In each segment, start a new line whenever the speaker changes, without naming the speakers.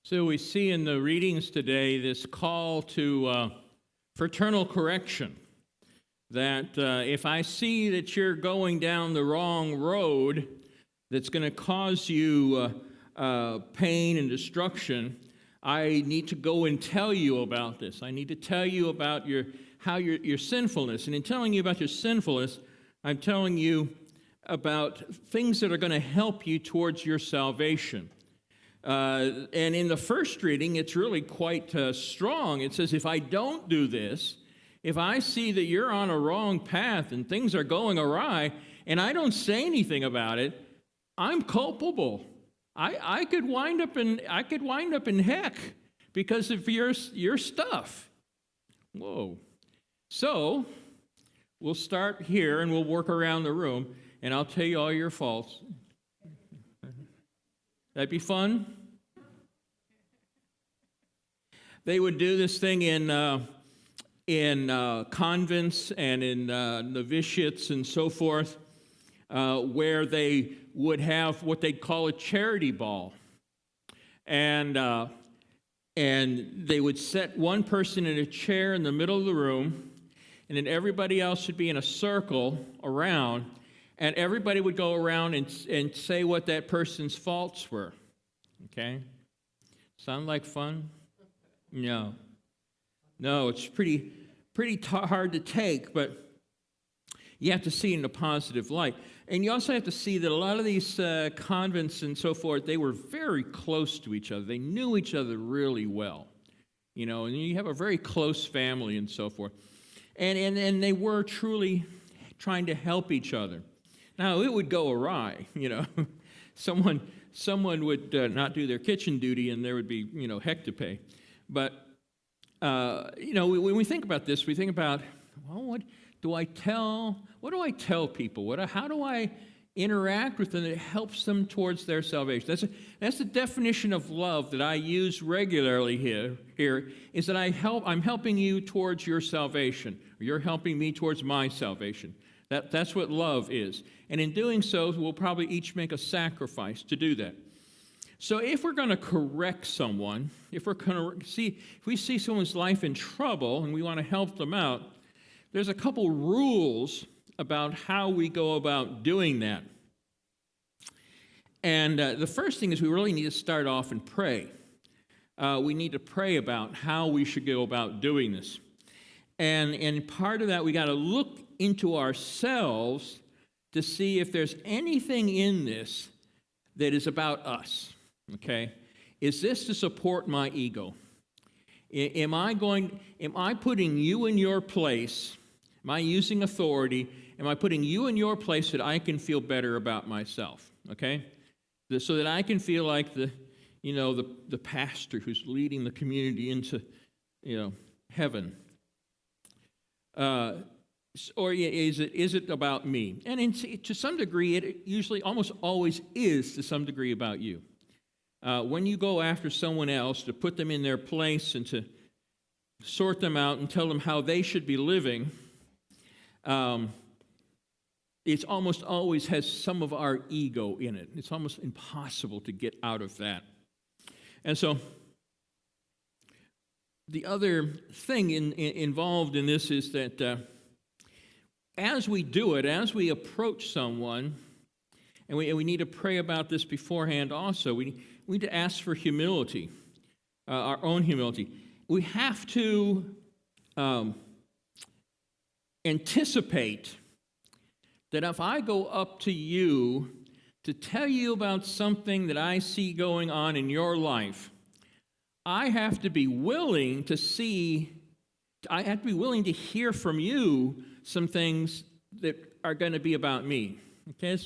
So we see in the readings today this call to fraternal correction, that if I see that you're going down the wrong road that's going to cause you pain and destruction, I need to go and tell you about this. I need to tell you about your sinfulness. And in telling you about your sinfulness, I'm telling you about things that are going to help you towards your salvation. And in the first reading, it's really quite strong. It says, if I don't do this, if I see that you're on a wrong path and things are going awry, and I don't say anything about it, I'm culpable. I could wind up in heck because of your stuff. Whoa. So we'll start here and we'll work around the room, and I'll tell you all your faults. That'd be fun. They would do this thing in convents and in novitiates and so forth, where they would have what they'd call a charity ball, and they would set one person in a chair in the middle of the room, and then everybody else should be in a circle around. And everybody would go around and say what that person's faults were. Okay? Sound like fun? No. No, it's pretty hard to take, but you have to see it in a positive light. And you also have to see that a lot of these convents and so forth, they were very close to each other. They knew each other really well. You know, and you have a very close family and so forth. And they were truly trying to help each other. Now, it would go awry, you know. Someone would not do their kitchen duty, and there would be, heck to pay. But, when we think about this, we think about, well, what do I tell people? How do I interact with them that helps them towards their salvation? That's the definition of love that I use regularly here is that I'm helping you towards your salvation, or you're helping me towards my salvation. That's what love is. And in doing so, we'll probably each make a sacrifice to do that. So if we're going to correct someone, if we see someone's life in trouble and we want to help them out, there's a couple rules about how we go about doing that. And the first thing is we really need to start off and pray. We need to pray about how we should go about doing this. And part of that, we got to look into ourselves to see if there's anything in this that is about us, okay? Is this to support my ego? Am I putting you in your place? Am I using authority? Am I putting you in your place so that I can feel better about myself, okay? So that I can feel like the pastor who's leading the community into, heaven. Or is it about me? And to some degree, it usually almost always is to some degree about you. When you go after someone else to put them in their place and to sort them out and tell them how they should be living, it almost always has some of our ego in it. It's almost impossible to get out of that. And so the other thing involved in this is that as we do it, as we approach someone, and we need to pray about this beforehand also, we need to ask for humility, our own humility. We have to anticipate that if I go up to you to tell you about something that I see going on in your life, I have to be willing to hear from you some things that are going to be about me. Okay,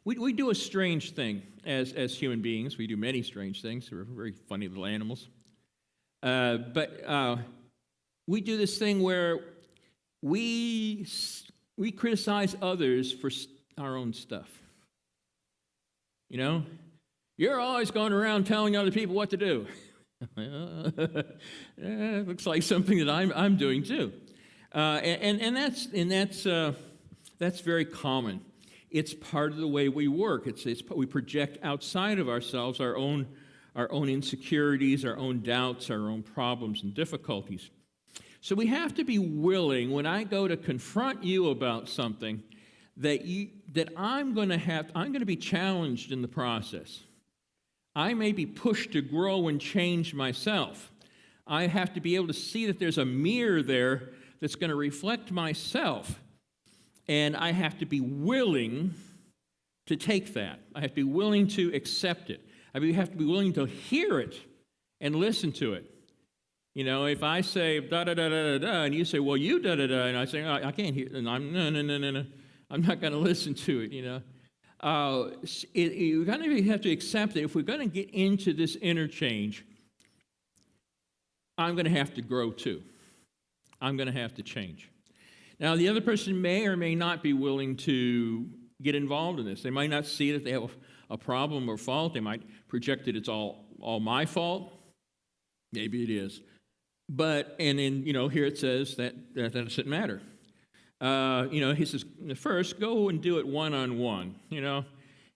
we do a strange thing as human beings. We do many strange things. We're very funny little animals. But we do this thing where we criticize others for our own stuff. You're always going around telling other people what to do. It looks like something that I'm doing too, and that's very common. It's part of the way we work. We project outside of ourselves our own our own insecurities, our own doubts, our own problems and difficulties. So we have to be willing, when I go to confront you about something, that I'm going to be challenged in the process. I may be pushed to grow and change myself. I have to be able to see that there's a mirror there that's going to reflect myself. And I have to be willing to take that. I have to be willing to accept it. I have to be willing to hear it and listen to it. You know, if I say da-da-da-da-da-da, and you say, well, you da-da-da, and I say, oh, I can't hear, and I'm, no. I'm not going to listen to it, you know. You kind of have to accept that if we're going to get into this interchange, I'm going to have to grow too. I'm going to have to change. Now, the other person may or may not be willing to get involved in this. They might not see that they have a problem or fault. They might project that it's all my fault. Maybe it is. But, and then, you know, here it says that doesn't matter. You know, he says, first, go and do it one-on-one. You know,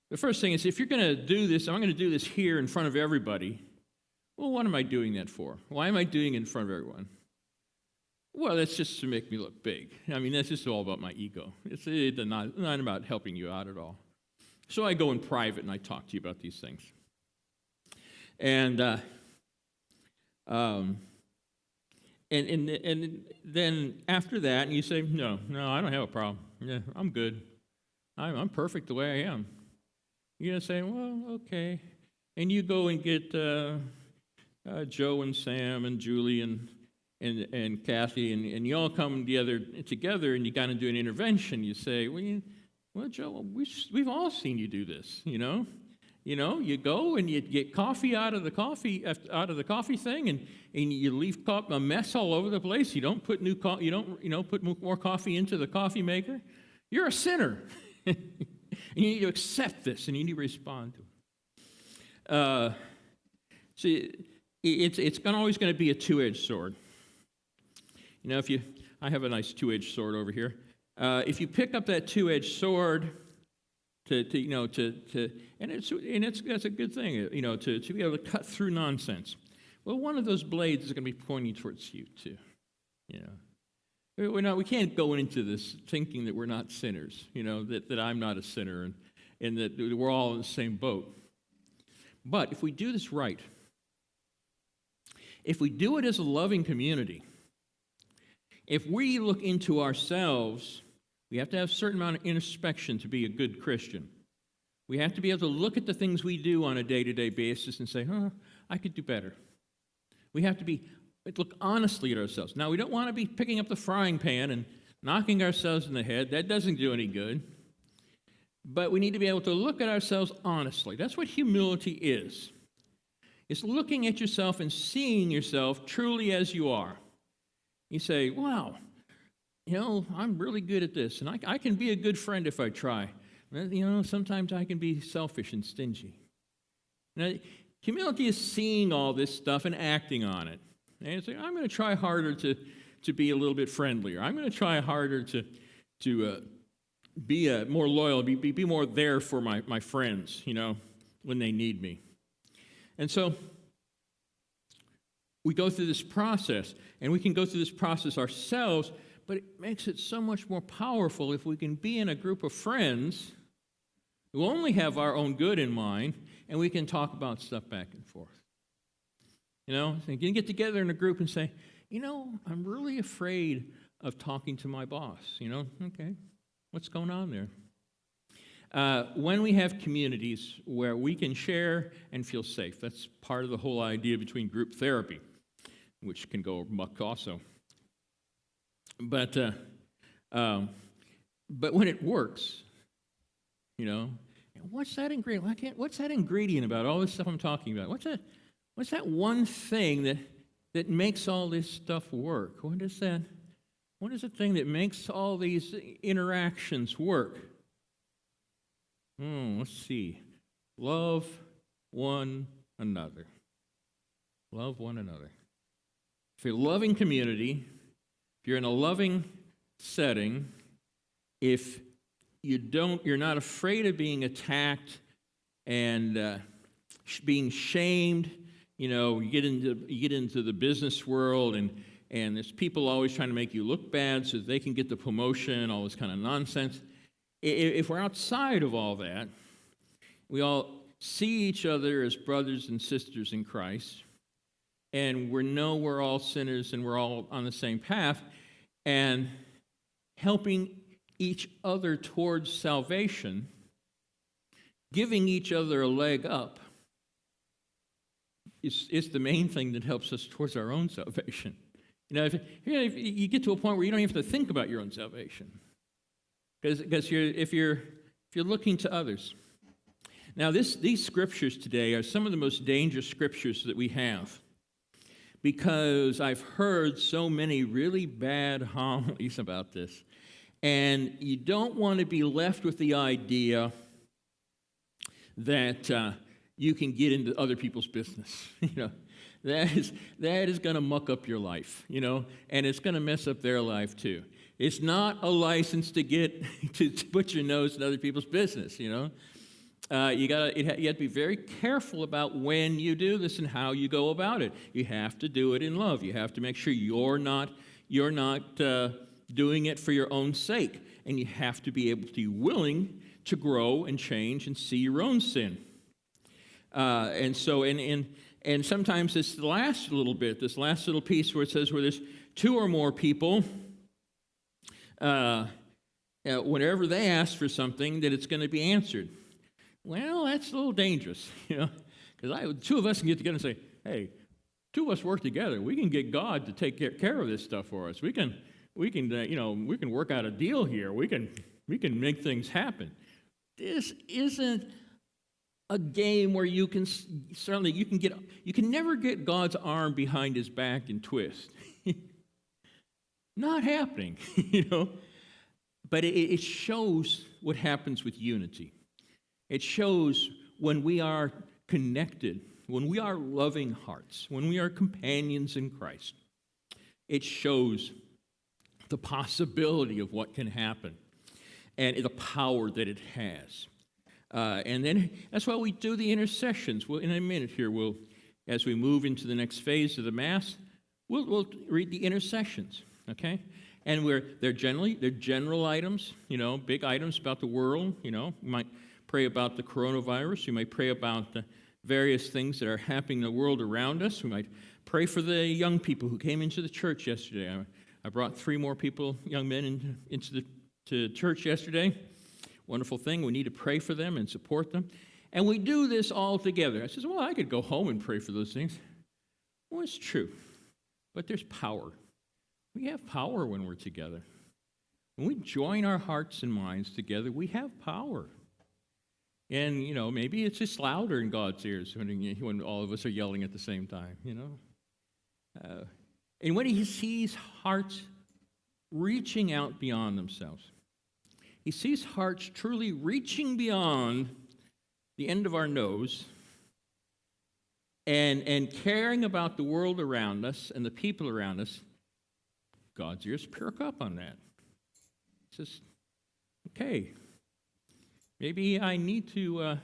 the first thing is, if you're going to do this, I'm going to do this here in front of everybody. Well, what am I doing that for? Why am I doing it in front of everyone? Well, that's just to make me look big. I mean, that's just all about my ego. It's not about helping you out at all. So I go in private and I talk to you about these things. And then after that, and you say, no, I don't have a problem. Yeah, I'm good. I'm perfect the way I am. You're going to say, well, okay. And you go and get Joe and Sam and Julie and Kathy, and you all come together, and you kind of do an intervention. You say, well, Joe, we've all seen you do this, you know. You know, you go and you get coffee out of the coffee thing, and you leave a mess all over the place. You don't put put more coffee into the coffee maker. You're a sinner, and you need to accept this, and you need to respond to it. See, it's always going to be a two-edged sword. You know, I have a nice two-edged sword over here. If you pick up that two-edged sword, that's a good thing, you know, to be able to cut through nonsense. Well, one of those blades is going to be pointing towards you too. You know, we can't go into this thinking that we're not sinners. You know, that I'm not a sinner, and that we're all in the same boat. But if we do this right, if we do it as a loving community, if we look into ourselves, we have to have a certain amount of introspection to be a good Christian. We have to be able to look at the things we do on a day-to-day basis and say, I could do better. We have to look honestly at ourselves. Now, we don't want to be picking up the frying pan and knocking ourselves in the head. That doesn't do any good. But we need to be able to look at ourselves honestly. That's what humility is. It's looking at yourself and seeing yourself truly as you are. You say, wow, you know, I'm really good at this, and I can be a good friend if I try. You know, sometimes I can be selfish and stingy. Now, humility is seeing all this stuff and acting on it. And it's like, I'm going to try harder to be a little bit friendlier. I'm going to try harder to be more loyal, be more there for my friends, you know, when they need me. And so we go through this process, and we can go through this process ourselves, but it makes it so much more powerful if we can be in a group of friends who only have our own good in mind, and we can talk about stuff back and forth. You know, so you can get together in a group and say, you know, I'm really afraid of talking to my boss. You know, okay, what's going on there? When we have communities where we can share and feel safe, that's part of the whole idea between group therapy, which can go muck also. But when it works, you know, what's that ingredient? What's that ingredient about all this stuff I'm talking about? What's that one thing that makes all this stuff work? What is that? What is the thing that makes all these interactions work? Let's see. Love one another. Love one another. If you're a loving community, if you're in a loving setting, if you're not afraid of being attacked and being shamed. You get into the business world, and there's people always trying to make you look bad so that they can get the promotion, all this kind of nonsense. If we're outside of all that, we all see each other as brothers and sisters in Christ, and we know we're all sinners and we're all on the same path, and helping each other towards salvation, giving each other a leg up, is the main thing that helps us towards our own salvation. If you get to a point where you don't even have to think about your own salvation, because if you're looking to others. Now, these scriptures today are some of the most dangerous scriptures that we have, because I've heard so many really bad homilies about this, and you don't want to be left with the idea that you can get into other people's business. That is going to muck up your life, and it's going to mess up their life too. It's not a license to get to put your nose in other people's business. You have to be very careful about when you do this and how you go about it. You have to do it in love. You have to make sure you're not doing it for your own sake, and you have to be able to be willing to grow and change and see your own sin. And sometimes this last little piece where it says where there's two or more people, whenever they ask for something, that it's going to be answered. Well, that's a little dangerous, because two of us can get together and say, hey, two of us work together. We can get God to take care of this stuff for us. We can work out a deal here. We can make things happen. This isn't a game where you can never get God's arm behind his back and twist. Not happening, But it shows what happens with unity. It shows when we are connected, when we are loving hearts, when we are companions in Christ. It shows the possibility of what can happen and the power that it has. And then that's why we do the intercessions. In a minute here, as we move into the next phase of the Mass, we'll read the intercessions, okay? And they're general items, big items about the world. You might pray about the coronavirus. You might pray about the various things that are happening in the world around us. We might pray for the young people who came into the church yesterday. I brought 3 more young men, into the church yesterday. Wonderful thing. We need to pray for them and support them. And we do this all together. I says, well, I could go home and pray for those things. Well, it's true. But there's power. We have power when we're together. When we join our hearts and minds together, we have power. And, maybe it's just louder in God's ears when all of us are yelling at the same time, And when he sees hearts reaching out beyond themselves, he sees hearts truly reaching beyond the end of our nose and caring about the world around us and the people around us, God's ears perk up on that. He says, okay, maybe I need to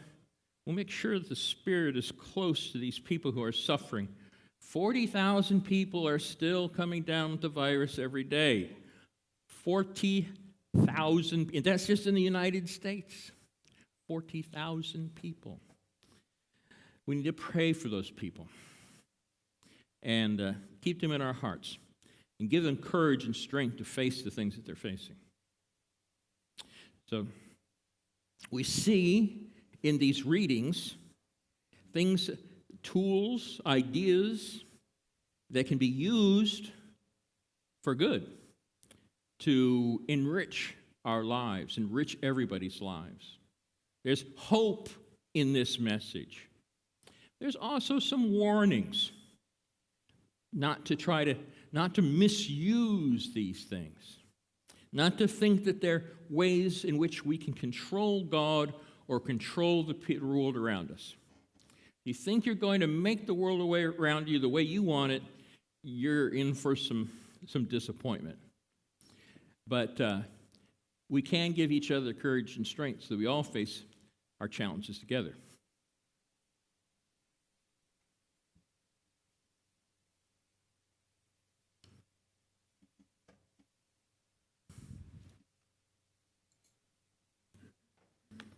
we'll make sure that the Spirit is close to these people who are suffering. 40,000 people are still coming down with the virus every day. 40,000, and that's just in the United States. 40,000 people. We need to pray for those people and keep them in our hearts and give them courage and strength to face the things that they're facing. So we see in these readings things, tools, ideas that can be used for good to enrich our lives, enrich everybody's lives. There's hope in this message. There's also some warnings not to misuse these things, not to think that they're ways in which we can control God or control the world around us. You think you're going to make the world around you the way you want it, you're in for some disappointment. But we can give each other courage and strength so that we all face our challenges together.